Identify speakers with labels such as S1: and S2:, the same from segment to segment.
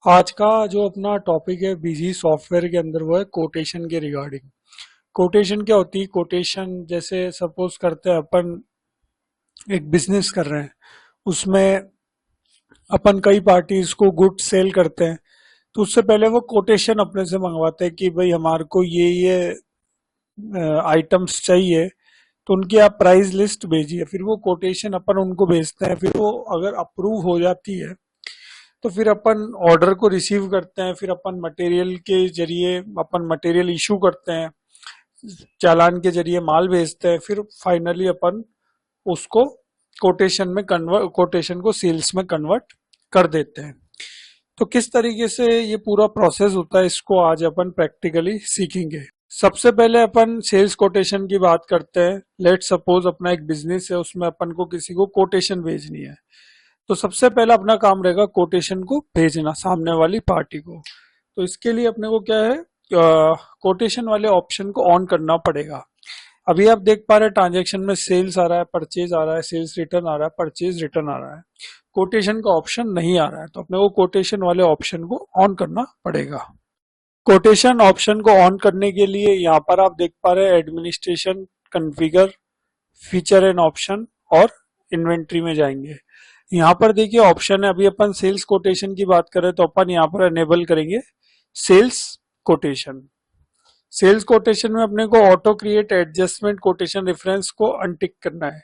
S1: आज का जो अपना टॉपिक है बिजी सॉफ्टवेयर के अंदर वो है कोटेशन के रिगार्डिंग। कोटेशन क्या होती है? कोटेशन जैसे सपोज करते हैं अपन एक बिजनेस कर रहे हैं, उसमें अपन कई पार्टीज को गुड सेल करते हैं, तो उससे पहले वो कोटेशन अपने से मंगवाते हैं कि भाई हमारे को ये आइटम्स चाहिए, तो उनकी आप प्राइस लिस्ट भेजिए। फिर वो कोटेशन अपन उनको भेजते हैं, फिर वो अगर अप्रूव हो जाती है तो फिर अपन ऑर्डर को रिसीव करते हैं, फिर अपन मटेरियल के जरिए अपन मटेरियल इशू करते हैं, चालान के जरिए माल भेजते हैं, फिर फाइनली अपन उसको कोटेशन को सेल्स में कन्वर्ट कर देते हैं। तो किस तरीके से ये पूरा प्रोसेस होता है, इसको आज अपन प्रैक्टिकली सीखेंगे। सबसे पहले अपन सेल्स कोटेशन की बात करते हैं। लेट सपोज अपना एक बिजनेस है, उसमें अपन को किसी को कोटेशन भेजनी है, तो सबसे पहला अपना काम रहेगा कोटेशन को भेजना सामने वाली पार्टी को। तो इसके लिए अपने को क्या है, कोटेशन वाले ऑप्शन को ऑन करना पड़ेगा। अभी आप देख पा रहे हैं ट्रांजेक्शन में सेल्स आ रहा है, परचेज आ रहा है, सेल्स रिटर्न आ रहा है, परचेज रिटर्न आ रहा है, कोटेशन का ऑप्शन नहीं आ रहा है। तो अपने को कोटेशन वाले ऑप्शन को ऑन करना पड़ेगा। कोटेशन ऑप्शन को ऑन करने के लिए यहाँ पर आप देख पा रहे हैं administration, configure, feature and option और इन्वेंट्री में जाएंगे। यहाँ पर देखिए ऑप्शन है, अभी अपन सेल्स कोटेशन की बात करें तो अपन यहाँ पर एनेबल करेंगे सेल्स कोटेशन। सेल्स कोटेशन में अपने को auto create adjustment quotation reference को अनटिक करना है,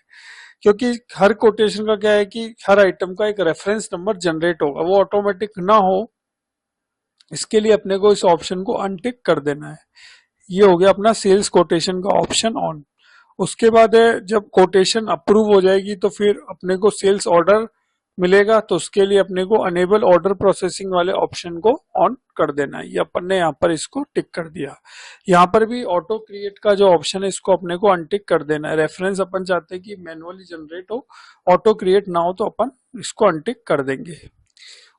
S1: क्योंकि हर कोटेशन का क्या है कि हर आइटम का एक रेफरेंस नंबर जनरेट होगा, वो ऑटोमेटिक ना हो, इसके लिए अपने को इस ऑप्शन को अनटिक कर देना है। ये हो गया अपना सेल्स कोटेशन का ऑप्शन ऑन। उसके बाद है जब कोटेशन अप्रूव हो जाएगी तो फिर अपने को सेल्स ऑर्डर मिलेगा, तो उसके लिए अपने को अनेबल ऑर्डर प्रोसेसिंग वाले ऑप्शन को ऑन कर देना है। ये अपन ने यहाँ पर इसको टिक कर दिया। यहाँ पर भी ऑटो क्रिएट का जो ऑप्शन है इसको अपने को अनटिक कर देना है। रेफरेंस अपन चाहते हैं कि मैनुअली जनरेट हो, ऑटो क्रिएट ना हो, तो अपन इसको अनटिक कर देंगे।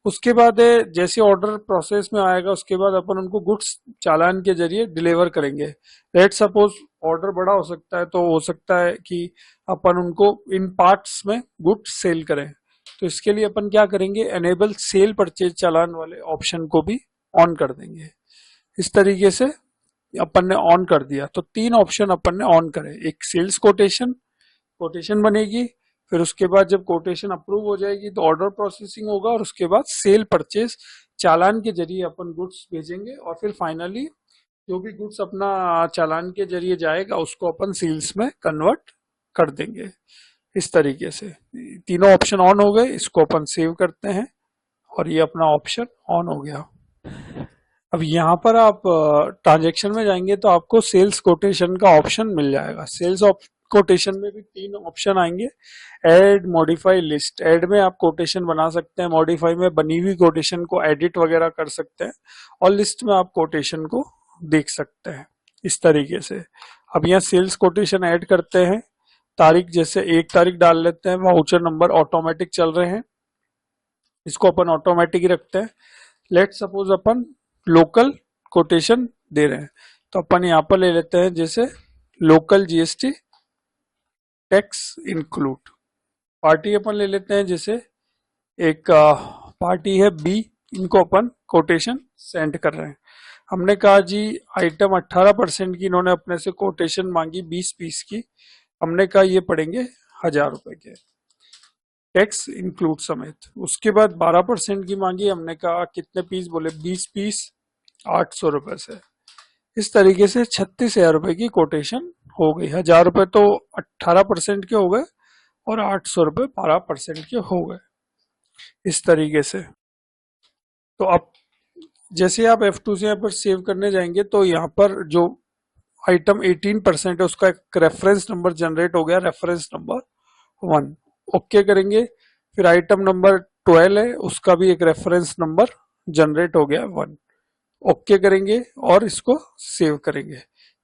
S1: उसके बाद जैसे ऑर्डर प्रोसेस में आएगा उसके बाद अपन उनको गुड्स चालान के जरिए डिलीवर करेंगे। लेट सपोज ऑर्डर बड़ा हो सकता है, तो हो सकता है कि अपन उनको इन पार्ट्स में गुड्स सेल करें, तो इसके लिए अपन क्या करेंगे, एनेबल सेल परचेज चालान वाले ऑप्शन को भी ऑन कर देंगे। इस तरीके से अपन ने ऑन कर दिया। तो तीन ऑप्शन अपन ने ऑन करे, एक सेल्स कोटेशन, कोटेशन बनेगी, फिर उसके बाद जब कोटेशन अप्रूव हो जाएगी तो ऑर्डर प्रोसेसिंग होगा, और उसके बाद सेल परचेज चालान के जरिए अपन गुड्स भेजेंगे, और फिर फाइनली जो भी गुड्स अपना चालान के जरिए जाएगा उसको अपन सेल्स में कन्वर्ट कर देंगे। इस तरीके से तीनों ऑप्शन ऑन हो गए। इसको अपन सेव करते हैं और ये अपना ऑप्शन ऑन हो गया। अब यहाँ पर आप ट्रांजेक्शन में जाएंगे तो आपको सेल्स कोटेशन का ऑप्शन मिल जाएगा। सेल्स कोटेशन में भी तीन ऑप्शन आएंगे, ऐड, मॉडिफाई, लिस्ट। ऐड में आप कोटेशन बना सकते हैं, मॉडिफाई में बनी हुई कोटेशन को एडिट वगैरह कर सकते हैं, और लिस्ट में आप कोटेशन को देख सकते हैं। इस तरीके से अब यहाँ सेल्स कोटेशन ऐड करते हैं, तारीख जैसे 1 तारीख डाल लेते हैं, वाउचर नंबर ऑटोमेटिक चल रहे हैं, इसको अपन ऑटोमेटिक ही रखते हैं। लेट सपोज अपन लोकल कोटेशन दे रहे हैं, तो अपन यहाँ पर ले लेते हैं जैसे local GST tax include. Party अपन ले लेते हैं, जैसे एक पार्टी है बी, इनको अपन कोटेशन सेंड कर रहे हैं। हमने कहा जी आइटम 18% की इन्होंने अपने से कोटेशन मांगी 20 पीस की, हमने कहा ये पड़ेंगे 1000 रुपए के टैक्स इंक्लूड समेत। उसके बाद 12% की मांगी, हमने कहा कितने पीस, बोले 20 पीस 800 रुपए से। इस तरीके से 36,000 रुपए की कोटेशन हो गई। 1000 रुपए तो 18% के हो गए और 800 रुपए 12% के हो गए। इस तरीके से तो अब जैसे आप F2 से यहाँ पर सेव करने जाएंगे तो यहाँ पर जो आइटम 18% है उसका एक रेफरेंस नंबर जनरेट हो गया, रेफरेंस नंबर 1। ओके करेंगे, फिर आइटम नंबर 12 है, उसका भी एक रेफरेंस नंबर जनरेट हो गया 1। ओके करेंगे और इसको सेव करेंगे।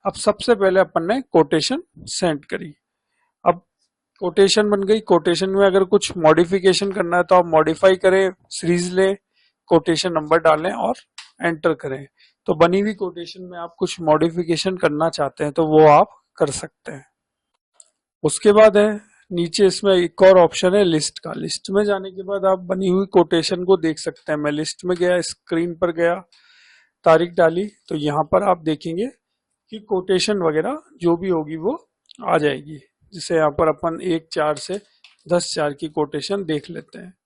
S1: अब सबसे पहले अपन ने कोटेशन सेंड करी। अब कोटेशन बन गई। कोटेशन में अगर कुछ मॉडिफिकेशन करना है तो आप मॉडिफाई करें, सीरीज लें, कोटेशन नंबर डालें और एंटर करें। तो बनी हुई कोटेशन में आप कुछ मॉडिफिकेशन करना चाहते हैं तो वो आप कर सकते हैं। उसके बाद है नीचे इसमें एक और ऑप्शन है लिस्ट का। लिस्ट में जाने के बाद आप बनी हुई कोटेशन को देख सकते हैं। मैं लिस्ट में गया, स्क्रीन पर गया, तारीख डाली, तो यहाँ पर आप देखेंगे कि कोटेशन वगैरह जो भी होगी वो आ जाएगी। जिसे यहाँ पर अपन 1-4 से 10-4 की कोटेशन देख लेते हैं।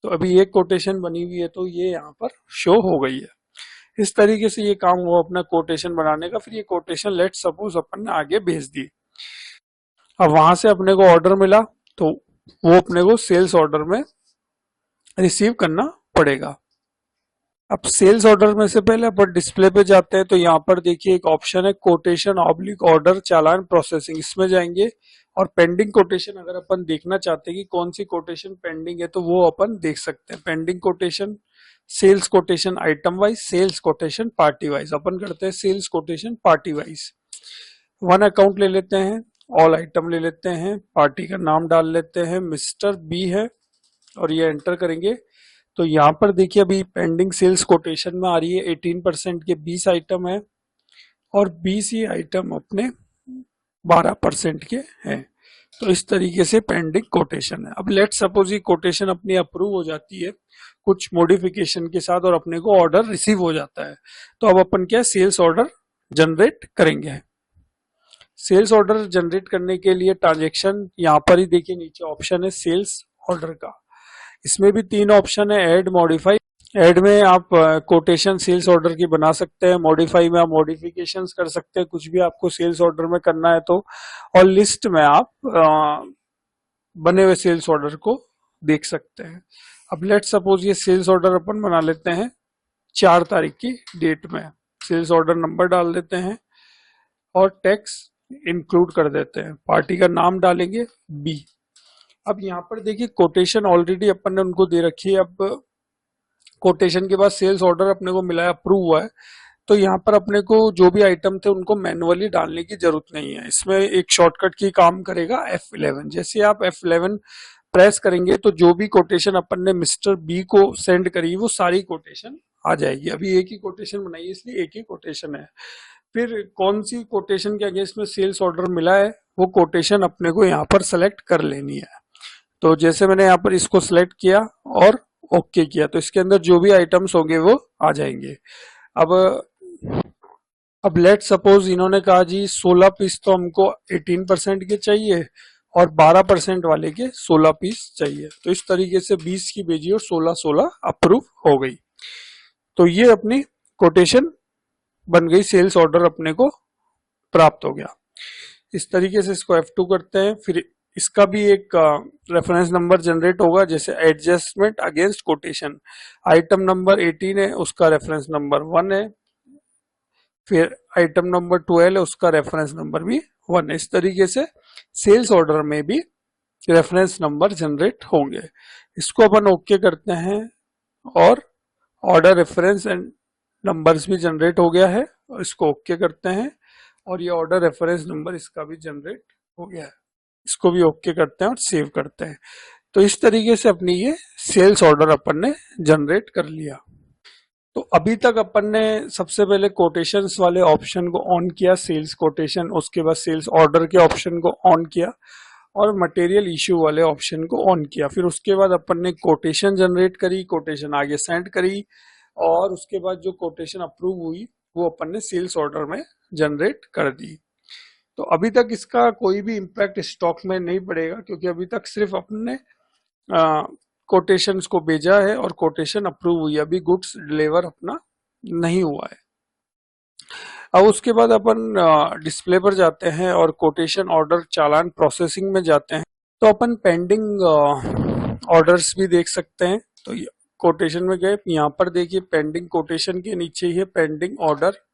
S1: तो अभी एक कोटेशन बनी हुई है तो ये यहाँ पर शो हो गई है। इस तरीके से ये काम हुआ अपना कोटेशन बनाने का। फिर ये कोटेशन लेट सपोज अपन ने आगे भेज दी। अब वहां से अपने को ऑर्डर मिला तो वो अपने को सेल्स ऑर्डर में रिसीव करना पड़ेगा। अब सेल्स ऑर्डर में से पहले अपन डिस्प्ले पे जाते हैं, तो यहाँ पर देखिए एक ऑप्शन है कोटेशन ऑब्लिक ऑर्डर चालान प्रोसेसिंग। इसमें जाएंगे और पेंडिंग कोटेशन अगर अपन देखना चाहते हैं कि कौन सी कोटेशन पेंडिंग है तो वो अपन देख सकते हैं। Pending quotation, sales quotation item wise, sales quotation party wise. अपन करते हैं sales quotation party wise. One account ले लेते हैं, ऑल आइटम ले लेते हैं, पार्टी का नाम डाल लेते हैं, मिस्टर बी है और ये एंटर करेंगे। तो यहाँ पर देखिए अभी पेंडिंग सेल्स कोटेशन में आ रही है 18% के 20 आइटम है और 20 ही आइटम अपने 12% के हैं। तो इस तरीके से पेंडिंग कोटेशन है। अब लेट सपोज ये कोटेशन अपनी अप्रूव हो जाती है कुछ मॉडिफिकेशन के साथ और अपने को ऑर्डर रिसीव हो जाता है, तो अब अपन क्या सेल्स ऑर्डर जनरेट करेंगे। सेल्स ऑर्डर जनरेट करने के लिए ट्रांजेक्शन यहाँ पर ही देखिए नीचे ऑप्शन है सेल्स ऑर्डर का। इसमें भी 3 ऑप्शन है, ऐड, मॉडिफाई। ऐड में आप कोटेशन सेल्स ऑर्डर की बना सकते हैं, मॉडिफाई में आप मॉडिफिकेशंस कर सकते हैं, कुछ भी आपको सेल्स ऑर्डर में करना है तो, और लिस्ट में आप बने हुए सेल्स ऑर्डर को देख सकते हैं। अब लेट सपोज ये सेल्स ऑर्डर अपन बना लेते हैं 4 तारीख की डेट में। सेल्स ऑर्डर नंबर डाल देते हैं और टैक्स इंक्लूड कर देते हैं, पार्टी का नाम डालेंगे बी। अब यहाँ पर देखिए कोटेशन ऑलरेडी अपन ने उनको दे रखी है। अब कोटेशन के बाद सेल्स ऑर्डर अपने को मिला है, अप्रूव हुआ है, तो यहाँ पर अपने को जो भी आइटम थे उनको मैनुअली डालने की जरूरत नहीं है। इसमें एक शॉर्टकट की काम करेगा F11। जैसे आप F11 प्रेस करेंगे तो जो भी कोटेशन अपन ने मिस्टर बी को सेंड करी वो सारी कोटेशन आ जाएगी। अभी एक ही कोटेशन बनाई है इसलिए एक ही कोटेशन है। फिर कौन सी कोटेशन के अगेंस्ट में सेल्स ऑर्डर मिला है वो कोटेशन अपने को यहाँ पर सेलेक्ट कर लेनी है। तो जैसे मैंने यहाँ पर इसको सिलेक्ट किया और ओके किया तो इसके अंदर जो भी आइटम्स होंगे वो आ जाएंगे। अब लेट सपोज इन्होंने कहा जी 16 पीस तो हमको 18% के चाहिए और 12% वाले के 16 पीस चाहिए। तो इस तरीके से 20 की भेजी और 16 अप्रूव हो गई। तो ये अपनी कोटेशन बन गई, सेल्स ऑर्डर अपने को प्राप्त हो गया। इस तरीके से इसको F2 करते हैं। फिर इसका भी एक रेफरेंस नंबर जनरेट होगा, जैसे adjustment against quotation. Item number 18 है, उसका रेफरेंस नंबर 1 है। फिर आइटम नंबर 12 है, उसका रेफरेंस नंबर भी 1 है। इस तरीके से सेल्स ऑर्डर में भी रेफरेंस नंबर जनरेट होंगे। इसको अपन ओके करते हैं और ऑर्डर रेफरेंस एंड नंबर्स भी जनरेट हो गया है और इसको ओके करते हैं और ये ऑर्डर रेफरेंस नंबर इसका भी जनरेट हो गया है। इसको भी ओके करते हैं और सेव करते हैं। तो इस तरीके से अपनी ये सेल्स ऑर्डर अपन ने जनरेट कर लिया। तो अभी तक अपन ने सबसे पहले कोटेशंस वाले ऑप्शन को ऑन किया, सेल्स कोटेशन, उसके बाद सेल्स ऑर्डर के ऑप्शन को ऑन किया और मटेरियल इश्यू वाले ऑप्शन को ऑन किया। फिर उसके बाद अपन ने कोटेशन जनरेट करी, कोटेशन आगे सेंड करी और उसके बाद जो कोटेशन अप्रूव हुई वो अपन ने सेल्स ऑर्डर में जनरेट कर दी। तो अभी तक इसका कोई भी इम्पैक्ट स्टॉक में नहीं पड़ेगा क्योंकि अभी तक सिर्फ अपने कोटेशंस को भेजा है और कोटेशन अप्रूव हुई, अभी गुड्स डिलीवर अपना नहीं हुआ है। अब उसके बाद अपन डिस्प्ले पर जाते हैं और कोटेशन ऑर्डर चालान प्रोसेसिंग में जाते हैं तो अपन पेंडिंग ऑर्डर्स भी देख सकते हैं। तो कोटेशन में गए, यहाँ पर देखिए पेंडिंग कोटेशन के नीचे ही है pending order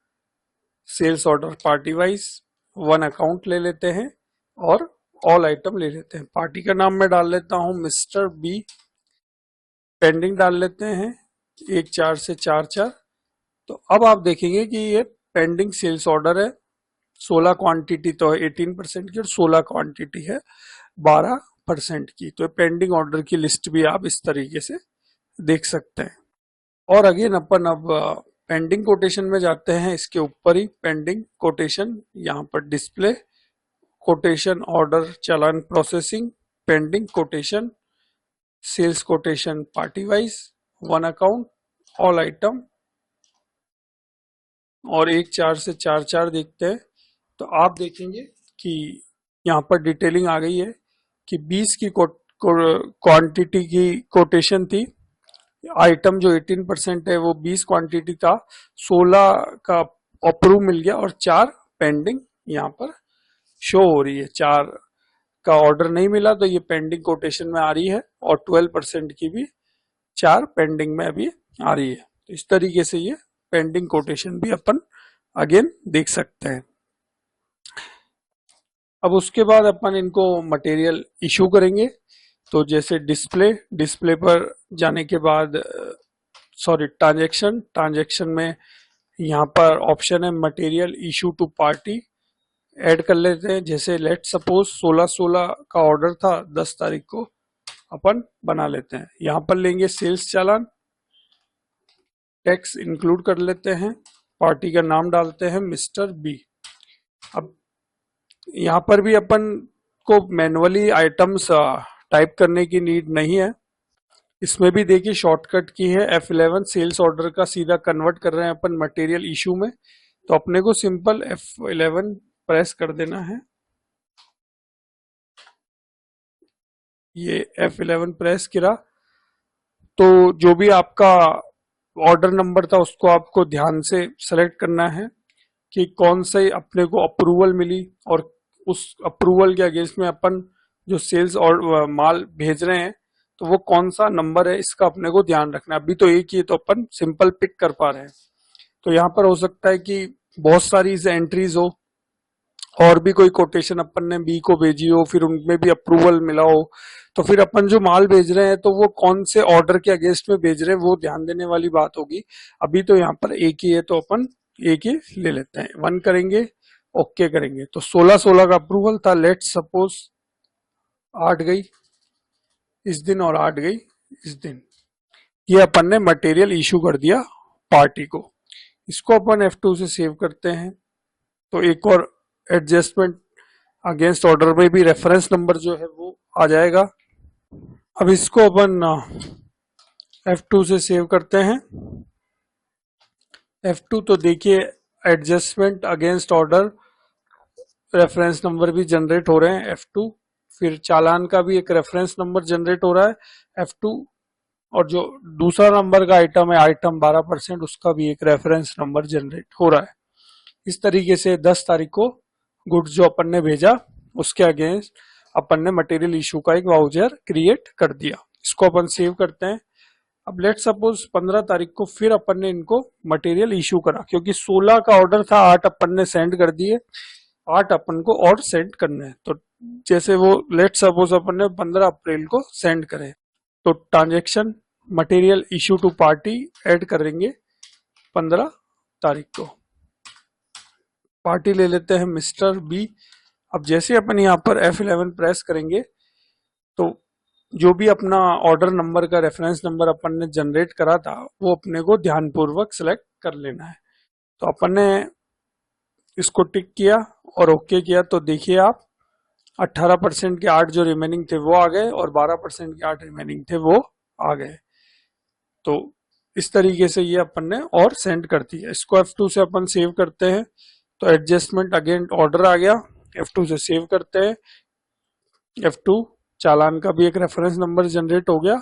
S1: sales order party wise. 1 account ले लेते हैं और ऑल आइटम ले लेते हैं। पार्टी का नाम मैं डाल लेता हूं मिस्टर बी, पेंडिंग डाल लेते हैं 1-4 से 4-4। तो अब आप देखेंगे कि ये पेंडिंग सेल्स ऑर्डर है। 16 क्वांटिटी तो है 18% की और 16 क्वांटिटी है 12% की। तो पेंडिंग ऑर्डर की लिस्ट भी आप इस तरीके से देख सकते हैं। और अगेन अपन अब पेंडिंग कोटेशन में जाते हैं, इसके ऊपर ही पेंडिंग कोटेशन, यहाँ पर डिस्प्ले कोटेशन ऑर्डर चालान processing pending quotation, sales quotation party wise, one account, all item, और 1 4 से 4 4 देखते हैं तो आप देखेंगे कि यहाँ पर डिटेलिंग आ गई है कि 20 की क्वांटिटी की कोटेशन थी, आइटम जो 18% है वो 20 क्वांटिटी था, 16 का अप्रूव मिल गया और 4 पेंडिंग यहाँ पर शो हो रही है। 4 का ऑर्डर नहीं मिला तो ये पेंडिंग कोटेशन में आ रही है, और 12% की भी 4 पेंडिंग में अभी आ रही है। तो इस तरीके से ये पेंडिंग कोटेशन भी अपन अगेन देख सकते हैं। अब उसके बाद अपन इनको मटेरियल इशू करेंगे। तो जैसे डिस्प्ले पर जाने के बाद ट्रांजैक्शन में यहाँ पर ऑप्शन है material issue to party, add कर लेते हैं। जैसे लेट सपोज 16 का ऑर्डर था 10 तारीख को, अपन बना लेते हैं। यहाँ पर लेंगे सेल्स चालान, टैक्स इंक्लूड कर लेते हैं, पार्टी का नाम डालते हैं मिस्टर बी। अब यहाँ पर भी अपन को मैनुअली आइटम्स टाइप करने की नीड नहीं है, इसमें भी देखिए शॉर्टकट की है F11, सेल्स ऑर्डर का सीधा कन्वर्ट कर रहे हैं अपन मटेरियल इशू में। तो अपने को सिंपल F11 प्रेस कर देना है। ये F11 प्रेस किया तो जो भी आपका ऑर्डर नंबर था उसको आपको ध्यान से सेलेक्ट करना है कि कौन से अपने को अप्रूवल मिली, और उस अप्रूवल के अगेंस्ट में अपन जो सेल्स और माल भेज रहे हैं तो वो कौन सा नंबर है, इसका अपने को ध्यान रखना है। अभी तो एक ही है तो अपन सिंपल पिक कर पा रहे हैं। तो यहाँ पर हो सकता है कि बहुत सारी एंट्रीज हो और भी कोई कोटेशन अपन ने बी को भेजी हो, फिर उनमें भी अप्रूवल मिला हो, तो फिर अपन जो माल भेज रहे हैं तो वो कौन से ऑर्डर के अगेंस्ट में भेज रहे हैं वो ध्यान देने वाली बात होगी। अभी तो यहाँ पर एक ही है तो अपन एक ही ले लेते हैं, 1 करेंगे, ओके करेंगे। तो 16 का अप्रूवल था, लेट सपोज 8 गई इस दिन और 8 गई इस दिन, ये अपन ने मटेरियल इशू कर दिया पार्टी को। इसको अपन F2 से सेव करते हैं। तो एक और एडजस्टमेंट अगेंस्ट ऑर्डर में भी रेफरेंस नंबर जो है वो आ जाएगा। अब इसको अपन F2 से सेव करते हैं। F2 तो देखिए adjustment against order reference number भी जनरेट हो रहे हैं F2, फिर चालान का भी एक रेफरेंस नंबर जनरेट हो रहा है F2, और जो दूसरा नंबर का आइटम है आइटम 12%, उसका भी एक रेफरेंस नंबर जनरेट हो रहा है। इस तरीके से 10 तारीख को गुड्स जो अपन ने भेजा उसके अगेंस्ट अपन ने मटेरियल इशू का एक वाउचर क्रिएट कर दिया। इसको अपन सेव करते हैं। अब लेट सपोज 15 तारीख को फिर अपन ने इनको मटेरियल इशू करा, क्योंकि 16 का ऑर्डर था, 8 अपन ने सेंड कर दिए, 8 अपन को और सेंड करना है। तो जैसे वो लेट सपोज अपन ने 15 अप्रैल को सेंड करे, तो transaction material issue to party add करेंगे 15 तारीख को। पार्टी ले लेते हैं मिस्टर बी। अब जैसे अपन यहाँ पर F11 प्रेस करेंगे तो जो भी अपना ऑर्डर नंबर का रेफरेंस नंबर अपन ने जनरेट करा था वो अपने को ध्यानपूर्वक सिलेक्ट कर लेना है। तो अपन ने इसको टिक किया और ओके किया, तो देखिए आप 18% के 8 जो रिमेनिंग थे वो आ गए और 12% के 8 रिमेनिंग थे वो आ गए। तो इस तरीके से ये अपन ने और सेंड कर दिया। इसको F2 से अपन सेव करते हैं। तो एडजस्टमेंट अगेन ऑर्डर आ गया, F2 से सेव करते हैं। F2 चालान का भी एक रेफरेंस नंबर जनरेट हो गया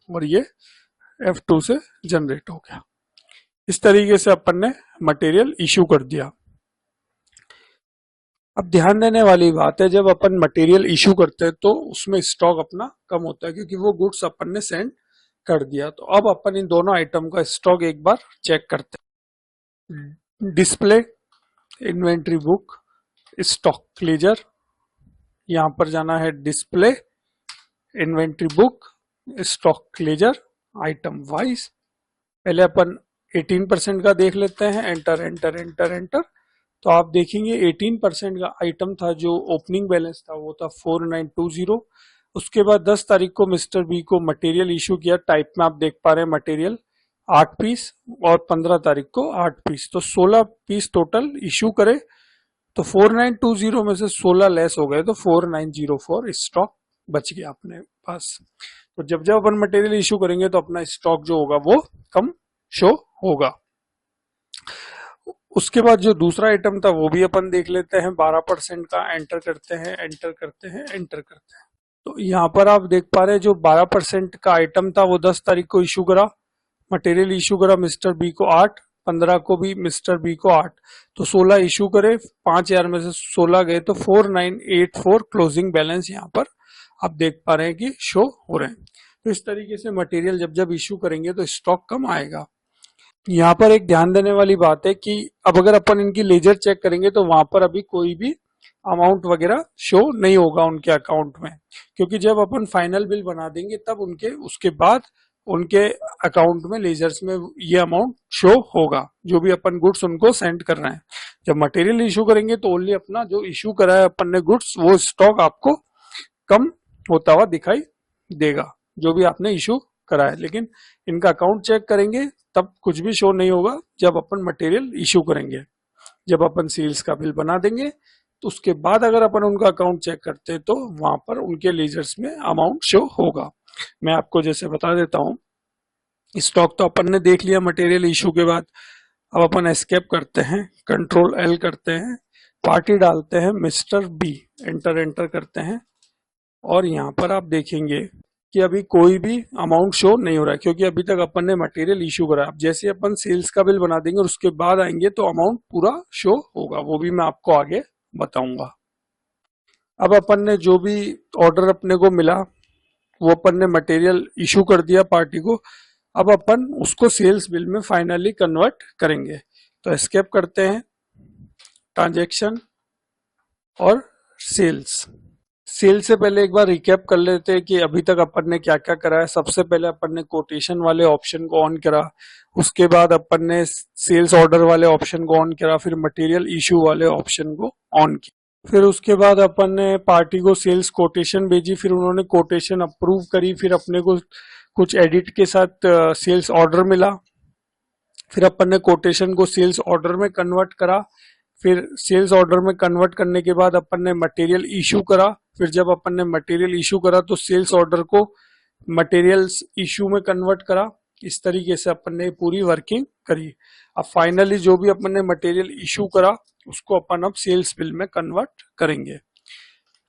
S1: और ये F2 से जनरेट हो गया। इस तरीके से अपन ने मटेरियल इशू कर दिया। अब ध्यान देने वाली बात है, जब अपन मटेरियल इशू करते हैं तो उसमें स्टॉक अपना कम होता है, क्योंकि वो गुड्स अपन ने सेंड कर दिया। तो अब अपन इन दोनों आइटम का स्टॉक एक बार चेक करते हैं। Display, inventory book, stock closure, यहाँ पर जाना है display, inventory book, stock closure, item wise. पहले अपन 18% का देख लेते हैं, एंटर एंटर एंटर एंटर। तो आप देखेंगे 18% का आइटम था, जो ओपनिंग बैलेंस था वो था 4920। उसके बाद 10 तारीख को मिस्टर बी को मटेरियल इशू किया, टाइप में आप देख पा रहे हैं मटेरियल 8 पीस, और 15 तारीख को 8 पीस, तो 16 पीस टोटल इशू करे। तो 4920 में से 16 लेस हो गए तो 4904 स्टॉक बच गया अपने पास। तो जब जब अपन मटेरियल इशू करेंगे तो अपना स्टॉक जो होगा वो कम शो होगा। उसके बाद जो दूसरा आइटम था वो भी अपन देख लेते हैं। 12% का एंटर करते हैं, एंटर करते हैं, एंटर करते हैं। तो यहाँ पर आप देख पा रहे हैं जो 12% का आइटम था वो 10 तारीख को इशू करा, मटेरियल इशू करा मिस्टर बी को 8, 15 को भी मिस्टर बी को 8, तो 16 इशू करे, 5000 में से 16 गए तो 4984 क्लोजिंग बैलेंस यहाँ पर आप देख पा रहे हैं कि शो हो रहे हैं। तो इस तरीके से मटेरियल जब जब इशू करेंगे तो स्टॉक कम आएगा। यहाँ पर एक ध्यान देने वाली बात है कि अब अगर अपन इनकी लेजर चेक करेंगे तो वहां पर अभी कोई भी अमाउंट वगैरह शो नहीं होगा उनके अकाउंट में, क्योंकि जब अपन फाइनल बिल बना देंगे तब उनके उसके बाद उनके अकाउंट में लेजर्स में ये अमाउंट शो होगा जो भी अपन गुड्स उनको सेंड कर रहे हैं। जब मटेरियल इशू करेंगे तो ओनली अपना जो इशू करा है अपन ने गुड्स वो स्टॉक आपको कम होता हुआ दिखाई देगा जो भी आपने इशू करा है, लेकिन इनका अकाउंट चेक करेंगे तब कुछ भी शो नहीं होगा जब अपन मटेरियल इशू करेंगे। जब अपन सेल्स का बिल बना देंगे तो उसके बाद अगर अपन उनका अकाउंट चेक करते हैं तो वहां पर उनके लेजर्स में अमाउंट शो होगा। मैं आपको जैसे बता देता हूँ, स्टॉक तो अपन ने देख लिया मटेरियल इशू के बाद। अब अपन एस्केप करते हैं, कंट्रोल एल करते हैं, पार्टी डालते हैं मिस्टर बी, एंटर एंटर करते हैं और यहाँ पर आप देखेंगे कि अभी कोई भी अमाउंट शो नहीं हो रहा है क्योंकि अभी तक अपन ने मटेरियल इशू करा है। अब जैसे अपन सेल्स का बिल बना देंगे और उसके बाद आएंगे तो अमाउंट पूरा शो होगा, वो भी मैं आपको आगे बताऊंगा। अब अपन ने जो भी ऑर्डर अपने को मिला वो अपन ने मटेरियल इशू कर दिया पार्टी को, अब अपन उसको सेल्स बिल में फाइनली कन्वर्ट करेंगे। तो एस्केप करते हैं, ट्रांजैक्शन और सेल्स। सेल से पहले एक बार रिकैप कर लेते हैं कि अभी तक अपन ने क्या क्या करा है। सबसे पहले अपन ने कोटेशन वाले ऑप्शन को ऑन करा, उसके बाद अपन ने सेल्स ऑर्डर वाले ऑप्शन को ऑन करा, फिर मटेरियल इशू वाले ऑप्शन को ऑन किया, फिर उसके बाद अपन ने पार्टी को सेल्स कोटेशन भेजी, फिर उन्होंने कोटेशन अप्रूव करी, फिर अपने को कुछ एडिट के साथ सेल्स ऑर्डर मिला, फिर अपन ने कोटेशन को सेल्स ऑर्डर में कन्वर्ट करा, फिर सेल्स ऑर्डर में कन्वर्ट करने के बाद अपन ने मटेरियल इशू करा, फिर जब अपन ने मटेरियल इशू करा तो सेल्स ऑर्डर को मटेरियल्स इशू में कन्वर्ट करा। इस तरीके से अपन ने पूरी वर्किंग करी। अब फाइनली जो भी अपन ने मटेरियल इशू करा उसको अपन अब सेल्स बिल में कन्वर्ट करेंगे।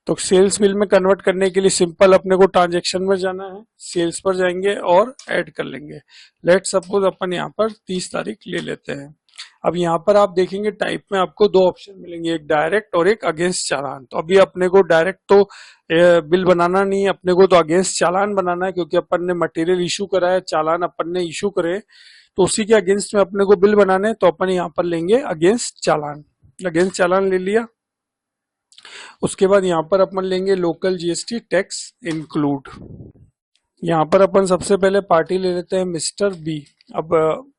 S1: तो सेल्स बिल में कन्वर्ट करने के लिए सिंपल अपने को ट्रांजैक्शन में जाना है, सेल्स पर जाएंगे और ऐड कर लेंगे। लेट सपोज अपन यहाँ पर 30 तारीख ले लेते हैं। अब यहाँ पर आप देखेंगे टाइप में आपको दो ऑप्शन मिलेंगे, एक डायरेक्ट और एक अगेंस्ट चालान। तो अभी अपने को डायरेक्ट तो बिल बनाना नहीं है, अपने को तो अगेंस्ट चालान बनाना है क्योंकि अपन ने मटेरियल इशू करा है, चालान अपन ने इशू करे तो उसी के अगेंस्ट में अपने को बिल बनाने। तो अपन यहाँ पर लेंगे अगेंस्ट चालान, अगेंस्ट चालान ले लिया। उसके बाद यहाँ पर अपन लेंगे लोकल जीएसटी टैक्स इंक्लूड। यहाँ पर अपन सबसे पहले पार्टी ले लेते हैं मिस्टर बी। अब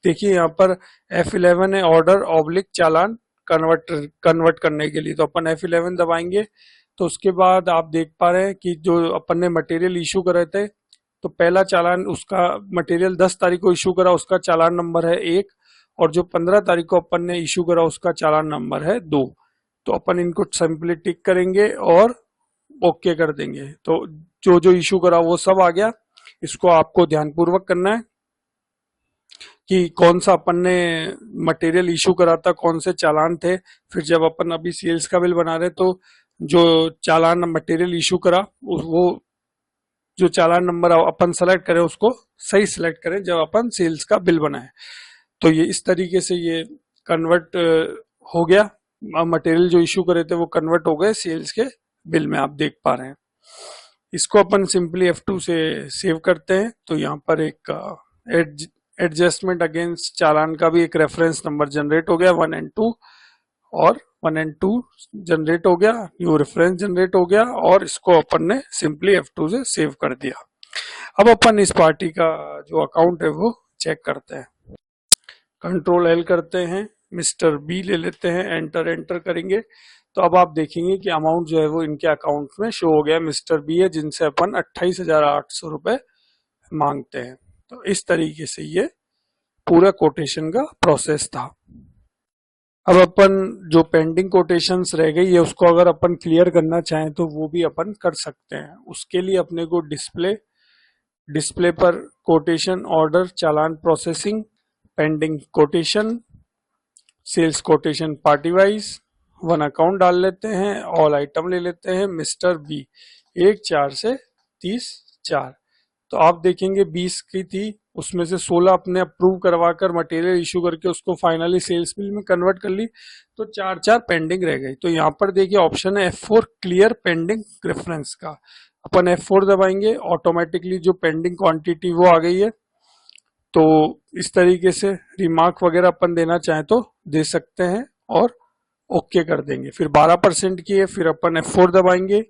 S1: देखिए यहाँ पर F11 है, ऑर्डर ऑब्लिक चालान कन्वर्ट करने के लिए। तो अपन F11 दबाएंगे तो उसके बाद आप देख पा रहे हैं कि जो अपन ने मटेरियल इशू करे थे तो पहला चालान उसका मटेरियल 10 तारीख को इशू करा, उसका चालान नंबर है 1, और जो 15 तारीख को अपन ने इशू करा उसका चालान नंबर है 2। तो अपन इनको सिंपली टिक करेंगे और ओके कर देंगे। तो जो जो इशू करा वो सब आ गया। इसको आपको ध्यानपूर्वक करना है कि कौन सा अपन ने मटेरियल इशू करा था, कौन से चालान थे। फिर जब अपन अभी सेल्स का बिल बना रहे तो जो चालान मटेरियल इशू करा वो जो चालान नंबर अपन सेलेक्ट करें उसको सही सेलेक्ट करें जब अपन सेल्स का बिल बनाए। तो ये इस तरीके से ये कन्वर्ट हो गया, मटेरियल जो इशू करे थे वो कन्वर्ट हो गए सेल्स के बिल में, आप देख पा रहे हैं। इसको अपन सिंपली F2 से सेव करते हैं। तो यहाँ पर एक एडजस्टमेंट अगेंस्ट चालान का भी एक रेफरेंस नंबर जनरेट हो गया 1 और 2, और 1 और 2 जनरेट हो गया, न्यू रेफरेंस जनरेट हो गया और इसको अपन ने सिंपली F2 से सेव कर दिया। अब अपन इस पार्टी का जो अकाउंट है वो चेक करते हैं। कंट्रोल L करते हैं, मिस्टर बी ले लेते हैं, एंटर एंटर करेंगे तो अब आप देखेंगे कि अमाउंट जो है वो इनके अकाउंट में शो हो गया। मिस्टर बी है जिनसे अपन 28,800 रुपए मांगते हैं। तो इस तरीके से ये पूरा कोटेशन का प्रोसेस था। अब अपन जो पेंडिंग कोटेशंस रह गई है उसको अगर अपन क्लियर करना चाहें तो वो भी अपन कर सकते हैं। उसके लिए अपने को डिस्प्ले पर कोटेशन ऑर्डर चालान processing pending quotation sales quotation party wise one account डाल लेते हैं, ऑल आइटम ले लेते हैं, मिस्टर बी 1/4 से 30/4। तो आप देखेंगे 20 की थी, उसमें से 16 अपने अप्रूव करवाकर मटेरियल इशू करके उसको फाइनली सेल्स बिल में कन्वर्ट कर ली, तो 4 पेंडिंग रह गई। तो यहाँ पर देखिए ऑप्शन है F4 क्लियर पेंडिंग रेफरेंस का, अपन F4 दबाएंगे, ऑटोमेटिकली जो पेंडिंग क्वांटिटी वो आ गई है। तो इस तरीके से रिमार्क वगैरह अपन देना चाहें तो दे सकते हैं और ओके कर देंगे। फिर 12% की है, फिर अपन F4 दबाएंगे,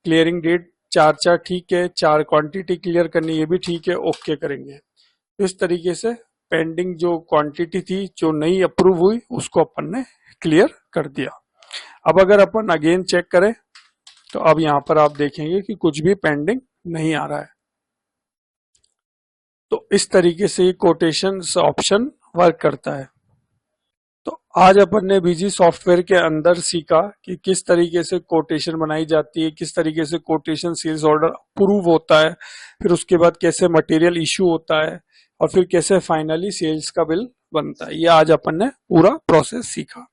S1: क्लियरिंग डेट 4/4 ठीक है, 4 क्वांटिटी क्लियर करनी ये भी ठीक है, ओके करेंगे। इस तरीके से पेंडिंग जो क्वांटिटी थी जो नहीं अप्रूव हुई उसको अपन ने क्लियर कर दिया। अब अगर अपन अगेन चेक करें तो अब यहाँ पर आप देखेंगे कि कुछ भी पेंडिंग नहीं आ रहा है। तो इस तरीके से ये कोटेशन ऑप्शन वर्क करता है। तो आज अपन ने बीजी सॉफ्टवेयर के अंदर सीखा कि किस तरीके से कोटेशन बनाई जाती है, किस तरीके से कोटेशन सेल्स ऑर्डर अप्रूव होता है, फिर उसके बाद कैसे मटेरियल इशू होता है और फिर कैसे फाइनली सेल्स का बिल बनता है। ये आज अपन ने पूरा प्रोसेस सीखा।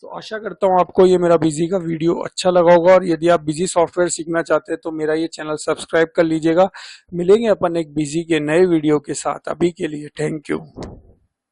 S1: तो आशा करता हूँ आपको ये मेरा बिजी का वीडियो अच्छा लगा होगा, और यदि आप बिजी सॉफ्टवेयर सीखना चाहते हैं तो मेरा ये चैनल सब्सक्राइब कर लीजिएगा। मिलेंगे अपन एक बिजी के नए वीडियो के साथ, अभी के लिए थैंक यू।